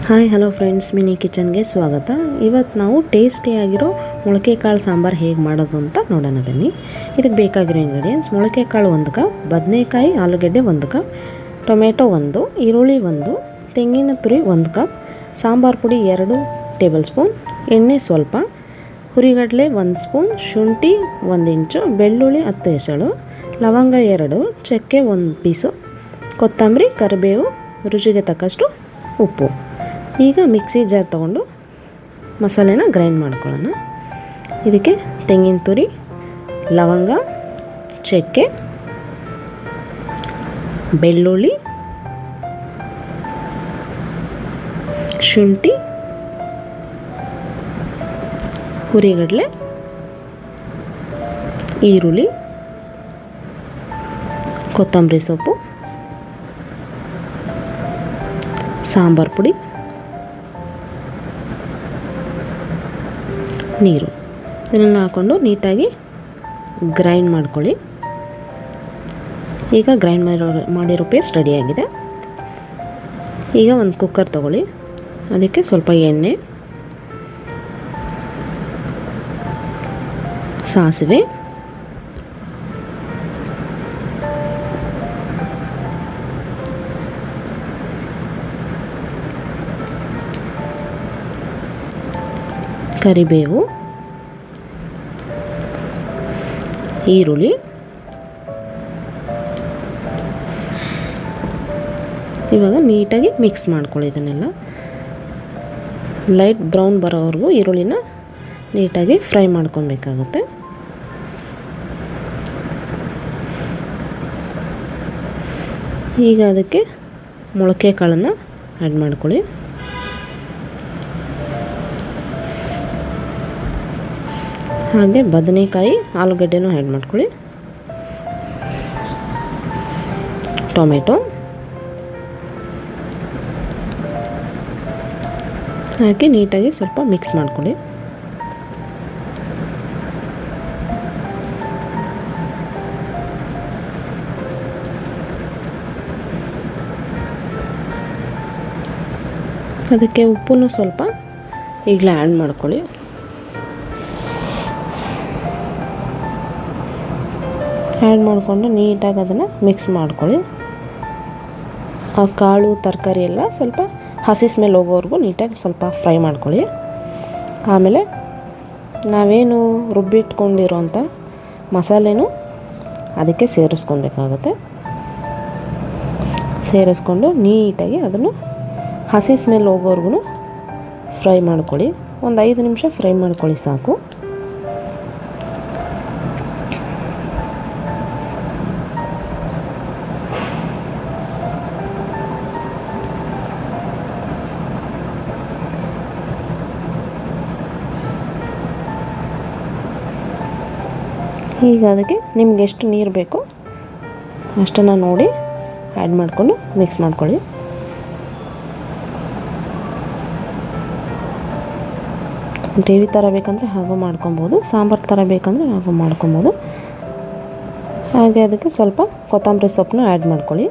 Hi hello friends, mini ಕಿಚನ್ಗೆ ಸ್ವಾಗತ. ಇವತ್ತು ನಾವು ಟೇಸ್ಟಿಯಾಗಿರೋ ಮೊಳಕೆ ಕಾಳು ಸಾಂಬಾರು ಹೇಗೆ ಮಾಡೋದು ಅಂತ ನೋಡೋಣ ಬನ್ನಿ. ಇದಕ್ಕೆ ಬೇಕಾಗಿರೋ ಇಂಗ್ರೀಡಿಯೆಂಟ್ಸ್: ಮೊಳಕೆ ಕಾಳು 1 ಕಪ್, ಬದನೆಕಾಯಿ ಆಲೂಗಡ್ಡೆ 1 ಕಪ್, ಟೊಮೆಟೊ 1, ಈರುಳ್ಳಿ 1, ತೆಂಗಿನ ತುರಿ 1 ಕಪ್, ಸಾಂಬಾರು ಪುಡಿ 2 ಟೇಬಲ್ ಸ್ಪೂನ್, ಎಣ್ಣೆ ಸ್ವಲ್ಪ, ಹುರಿಗಡಲೆ 1 ಸ್ಪೂನ್, ಶುಂಠಿ 1 ಇಂಚು, ಬೆಳ್ಳುಳ್ಳಿ 10 ಎಸಳು, ಲವಂಗ 2, ಚಕ್ಕೆ 1 ಪೀಸು, ಕೊತ್ತಂಬರಿ, ಕರಿಬೇವು, ರುಚಿಗೆ ತಕ್ಕಷ್ಟು ಉಪ್ಪು. ಈಗ ಮಿಕ್ಸಿ ಜಾರ್ ತೊಗೊಂಡು ಮಸಾಲೆನ ಗ್ರೈಂಡ್ ಮಾಡ್ಕೊಳ್ಳೋಣ. ಇದಕ್ಕೆ ತೆಂಗಿನ ತುರಿ, ಲವಂಗ, ಚಕ್ಕೆ, ಬೆಳ್ಳುಳ್ಳಿ, ಶುಂಠಿ, ಹುರಿಗಡಲೆ, ಈರುಳ್ಳಿ, ಕೊತ್ತಂಬರಿ ಸೊಪ್ಪು, ಸಾಂಬಾರು ಪುಡಿ, ನೀರು ಇದನ್ನೆಲ್ಲ ಹಾಕ್ಕೊಂಡು ನೀಟಾಗಿ ಗ್ರೈಂಡ್ ಮಾಡ್ಕೊಳ್ಳಿ. ಈಗ ಗ್ರೈಂಡ್ ಮಾಡಿರೋ ಪೇಸ್ಟ್ ರೆಡಿಯಾಗಿದೆ. ಈಗ ಒಂದು ಕುಕ್ಕರ್ ತಗೊಳ್ಳಿ. ಅದಕ್ಕೆ ಸ್ವಲ್ಪ ಎಣ್ಣೆ, ಸಾಸಿವೆ, ಕರಿಬೇವು, ಈರುಳ್ಳಿ, ಇವಾಗ ನೀಟಾಗಿ ಮಿಕ್ಸ್ ಮಾಡ್ಕೊಳ್ಳಿ. ಇದನ್ನೆಲ್ಲ ಲೈಟ್ ಬ್ರೌನ್ ಬರೋವರೆಗೂ ಈರುಳ್ಳಿನ ನೀಟಾಗಿ ಫ್ರೈ ಮಾಡ್ಕೊಬೇಕಾಗುತ್ತೆ. ಈಗ ಅದಕ್ಕೆ ಮೊಳಕೆ ಕಾಳನ್ನು ಆ್ಯಡ್ ಮಾಡ್ಕೊಳ್ಳಿ. ಹಾಗೆ ಬದನೆಕಾಯಿ ಆಲೂಗಡ್ಡೆನೂ ಆ್ಯಡ್ ಮಾಡ್ಕೊಳ್ಳಿ. ಟೊಮೆಟೊ ಹಾಕಿ ನೀಟಾಗಿ ಸ್ವಲ್ಪ ಮಿಕ್ಸ್ ಮಾಡ್ಕೊಳ್ಳಿ. ಅದಕ್ಕೆ ಉಪ್ಪನ್ನು ಸ್ವಲ್ಪ ಈಗಲೇ ಆ್ಯಡ್ ಮಾಡ್ಕೊಳ್ಳಿ. ಆ್ಯಡ್ ಮಾಡಿಕೊಂಡು ನೀಟಾಗಿ ಅದನ್ನು ಮಿಕ್ಸ್ ಮಾಡ್ಕೊಳ್ಳಿ. ಆ ಕಾಳು ತರಕಾರಿ ಎಲ್ಲ ಸ್ವಲ್ಪ ಹಸಿ ಸ್ಮೆಲ್ ಹೋಗೋವರೆಗೂ ನೀಟಾಗಿ ಸ್ವಲ್ಪ ಫ್ರೈ ಮಾಡ್ಕೊಳ್ಳಿ. ಆಮೇಲೆ ನಾವೇನು ರುಬ್ಬಿಟ್ಕೊಂಡಿರೋಂಥ ಮಸಾಲೆನೂ ಅದಕ್ಕೆ ಸೇರಿಸ್ಕೊಬೇಕಾಗುತ್ತೆ. ಸೇರಿಸ್ಕೊಂಡು ನೀಟಾಗಿ ಅದನ್ನು ಹಸಿ ಸ್ಮೆಲ್ ಹೋಗೋವರೆಗೂ ಫ್ರೈ ಮಾಡ್ಕೊಳ್ಳಿ. ಒಂದು 5 ನಿಮಿಷ ಫ್ರೈ ಮಾಡ್ಕೊಳ್ಳಿ ಸಾಕು. ಈಗ ಅದಕ್ಕೆ ನಿಮ್ಗೆ ಎಷ್ಟು ನೀರು ಬೇಕೋ ಅಷ್ಟನ್ನು ನೋಡಿ ಆ್ಯಡ್ ಮಾಡಿಕೊಂಡು ಮಿಕ್ಸ್ ಮಾಡ್ಕೊಳ್ಳಿ. ಗ್ರೇವಿ ಥರ ಬೇಕಂದರೆ ಹಾಗೂ ಮಾಡ್ಕೊಬೋದು, ಸಾಂಬಾರು ಥರ ಬೇಕಂದರೆ ಹಾಗೂ ಮಾಡ್ಕೊಬೋದು. ಹಾಗೆ ಅದಕ್ಕೆ ಸ್ವಲ್ಪ ಕೊತ್ತಂಬರಿ ಸೊಪ್ಪನ್ನು ಆ್ಯಡ್ ಮಾಡ್ಕೊಳ್ಳಿ.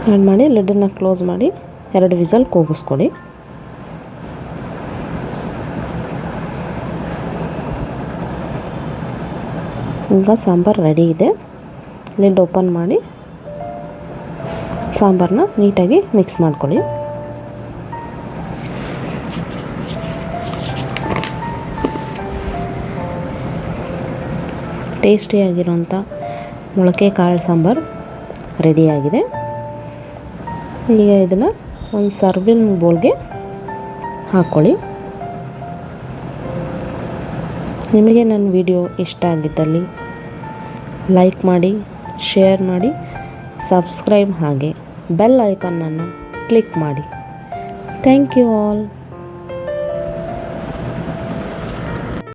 ಆ್ಯಡ್ ಮಾಡಿ ಲಿಡ್ಡನ್ನು ಕ್ಲೋಸ್ ಮಾಡಿ 2 ವಿಸಲ್ ಕೂಗಿಸ್ಕೊಡಿ. ಈಗ ಸಾಂಬಾರು ರೆಡಿ ಇದೆ. ಲಿಡ್ ಓಪನ್ ಮಾಡಿ ಸಾಂಬಾರನ್ನ ನೀಟಾಗಿ ಮಿಕ್ಸ್ ಮಾಡ್ಕೊಳ್ಳಿ. ಟೇಸ್ಟಿಯಾಗಿರೋಂಥ ಮೊಳಕೆ ಕಾಳು ಸಾಂಬಾರು ರೆಡಿಯಾಗಿದೆ. ಈಗ ಇದನ್ನು ಒಂದು ಸರ್ವಿಂಗ್ ಬೌಲ್ಗೆ ಹಾಕ್ಕೊಳ್ಳಿ. ನಿಮಗೆ ನನ್ನ ವಿಡಿಯೋ ಇಷ್ಟ ಆಗಿದ್ದಲ್ಲಿ ಲೈಕ್ ಮಾಡಿ, ಶೇರ್ ಮಾಡಿ, ಸಬ್ಸ್ಕ್ರೈಬ್ ಹಾಗೆ ಬೆಲ್ ಐಕಾನನ್ನು ಕ್ಲಿಕ್ ಮಾಡಿ. Thank you all.